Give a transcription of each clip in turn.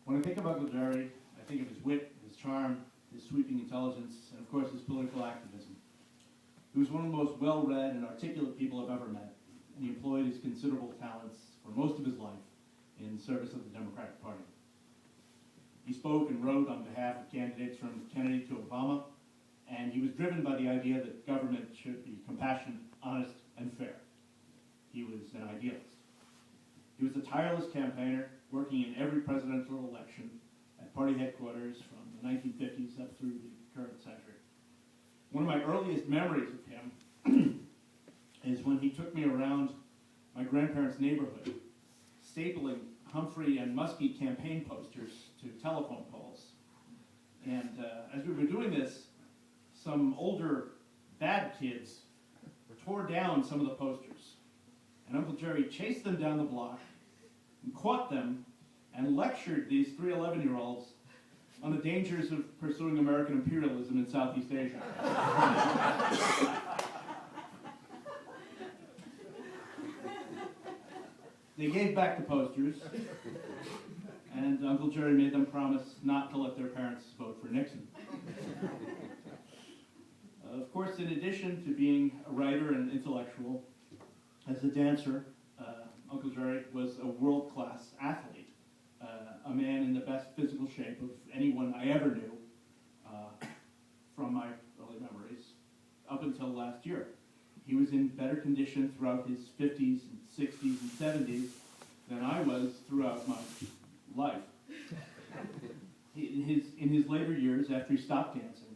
When I think of Uncle Jerry, I think of his wit, his charm, his sweeping intelligence, and of course his political activism. He was one of the most well-read and articulate people I've ever met, and he employed his considerable talents for most of his life in service of the Democratic Party. He spoke and wrote on behalf of candidates from Kennedy to Obama, and he was driven by the idea that government should be compassionate, honest, and fair. He was an idealist. He was a tireless campaigner, working in every presidential election at party headquarters from the 1950s up through the current century. One of my earliest memories of him is when he took me around my grandparents' neighborhood, stapling Humphrey and Muskie campaign posters to telephone poles. And as we were doing this, some older bad kids tore down some of the posters. And Uncle Jerry chased them down the block and caught them and lectured these three 11-year-olds on the dangers of pursuing American imperialism in Southeast Asia. They gave back the posters, and Uncle Jerry made them promise not to let their parents vote for Nixon. Of course, in addition to being a writer and intellectual, as a dancer, Uncle Jerry was a world-class athlete, a man in the best physical shape of anyone I ever knew from my early memories up until last year. He was in better condition throughout his 50s and 60s and 70s than I was throughout my life. In his later years, after he stopped dancing,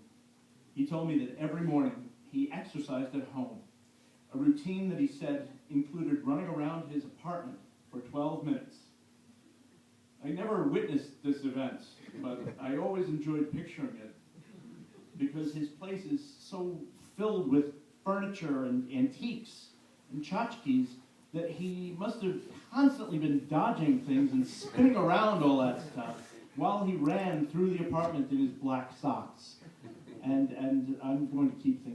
he told me that every morning he exercised at home, a routine that he said included running around his apartment for 12 minutes. I never witnessed this event, but I always enjoyed picturing it because his place is so filled with furniture and antiques and tchotchkes that he must have constantly been dodging things and spinning around all that stuff while he ran through the apartment in his black socks. And I'm going to keep things